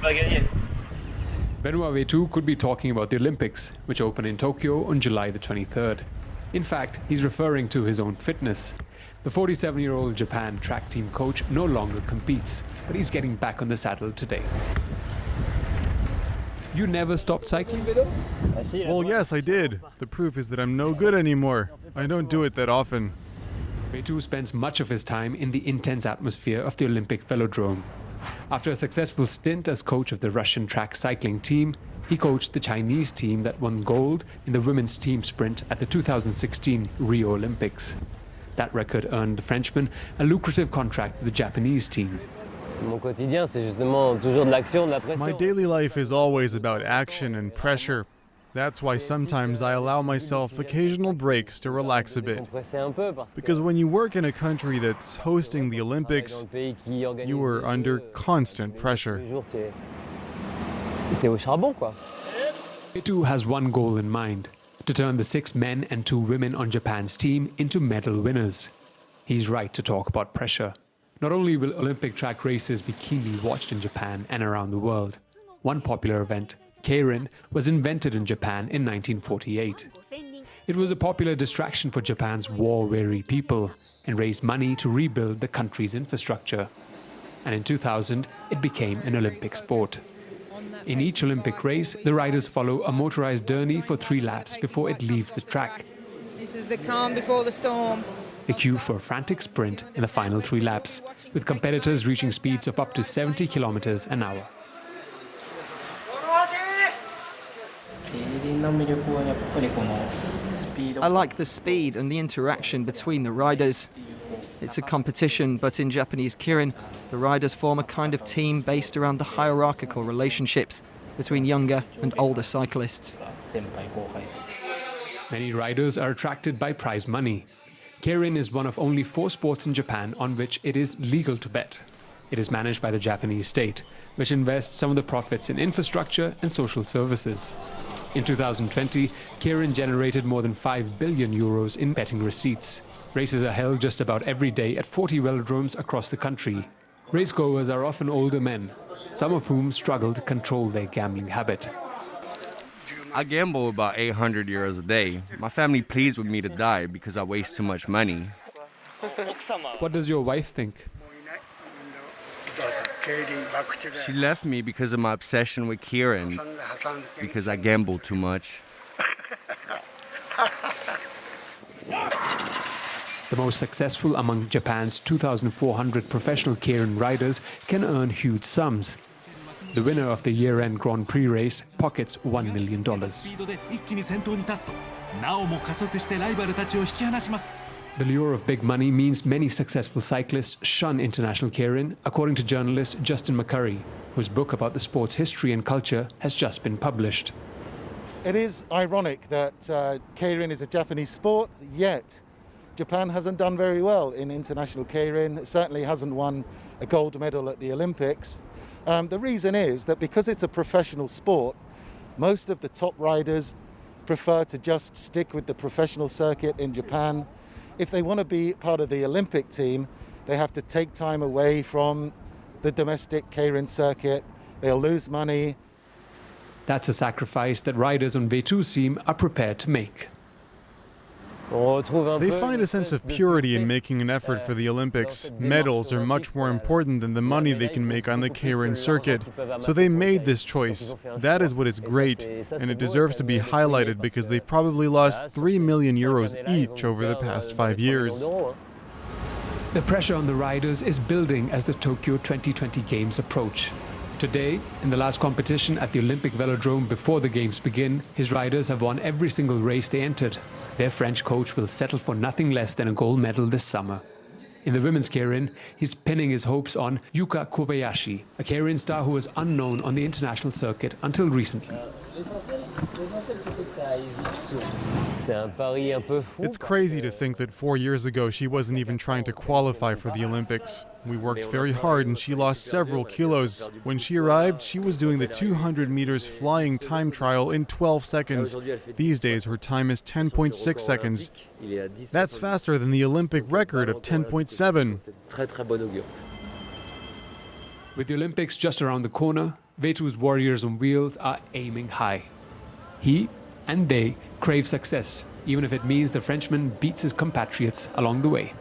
pas gagné. Benoît Vêtu could be talking about the Olympics, which open in Tokyo on July the 23rd. In fact, he's referring to his own fitness. The 47-year-old Japan track team coach no longer competes, but he's getting back on the saddle today. You never stopped cycling? Well, yes, I did. The proof is that I'm no good anymore. I don't do it that often. Vetu spends much of his time in the intense atmosphere of the Olympic velodrome. After a successful stint as coach of the Russian track cycling team, he coached the Chinese team that won gold in the women's team sprint at the 2016 Rio Olympics. That record earned the Frenchman a lucrative contract with the Japanese team. My daily life is always about action and pressure. That's why sometimes I allow myself occasional breaks to relax a bit. Because when you work in a country that's hosting the Olympics, you are under constant pressure. Vetu has one goal in mind: to turn the 6 men and 2 women on Japan's team into medal winners. He's right to talk about pressure. Not only will Olympic track races be keenly watched in Japan and around the world, one popular event, Keirin, was invented in Japan in 1948. It was a popular distraction for Japan's war-weary people and raised money to rebuild the country's infrastructure. And in 2000, it became an Olympic sport. In each Olympic race, the riders follow a motorized journey for 3 laps before it leaves the track. This is the calm before the storm. The cue for a frantic sprint in the final 3 laps, with competitors reaching speeds of up to 70 kilometers an hour. I like the speed and the interaction between the riders. It's a competition, but in Japanese Keirin, the riders form a kind of team based around the hierarchical relationships between younger and older cyclists. Many riders are attracted by prize money. Keirin is one of only 4 sports in Japan on which it is legal to bet. It is managed by the Japanese state, which invests some of the profits in infrastructure and social services. In 2020, Keirin generated more than 5 billion euros in betting receipts. Races are held just about every day at 40 velodromes across the country. Racegoers are often older men, some of whom struggle to control their gambling habit. I gamble about 800 euros a day. My family pleads with me to die because I waste too much money. What does your wife think? She left me because of my obsession with Keirin, because I gamble too much. The most successful among Japan's 2,400 professional Keirin riders can earn huge sums. The winner of the year-end Grand Prix race pockets $1 million. The lure of big money means many successful cyclists shun international Keirin, according to journalist Justin McCurry, whose book about the sport's history and culture has just been published. It is ironic that Keirin is a Japanese sport, yet Japan hasn't done very well in international Keirin. It certainly hasn't won a gold medal at the Olympics. The reason is that because it's a professional sport, most of the top riders prefer to just stick with the professional circuit in Japan. If they want to be part of the Olympic team, they have to take time away from the domestic Keirin circuit. They'll lose money. That's a sacrifice that riders on Vetu's team are prepared to make. They find a sense of purity in making an effort for the Olympics. Medals are much more important than the money they can make on the Keirin circuit. So they made this choice. That is what is great, and it deserves to be highlighted because they've probably lost 3 million euros each over the past 5 years. The pressure on the riders is building as the Tokyo 2020 Games approach. Today, in the last competition at the Olympic velodrome before the Games begin, his riders have won every single race they entered. Their French coach will settle for nothing less than a gold medal this summer. In the women's Keirin, he's pinning his hopes on Yuka Kobayashi, a Keirin star who was unknown on the international circuit until recently. It's crazy to think that 4 years ago she wasn't even trying to qualify for the Olympics. We worked very hard and she lost several kilos. When she arrived, she was doing the 200 meters flying time trial in 12 seconds. These days her time is 10.6 seconds. That's faster than the Olympic record of 10.7. With the Olympics just around the corner, Vetu's warriors on wheels are aiming high. He and they crave success, even if it means the Frenchman beats his compatriots along the way.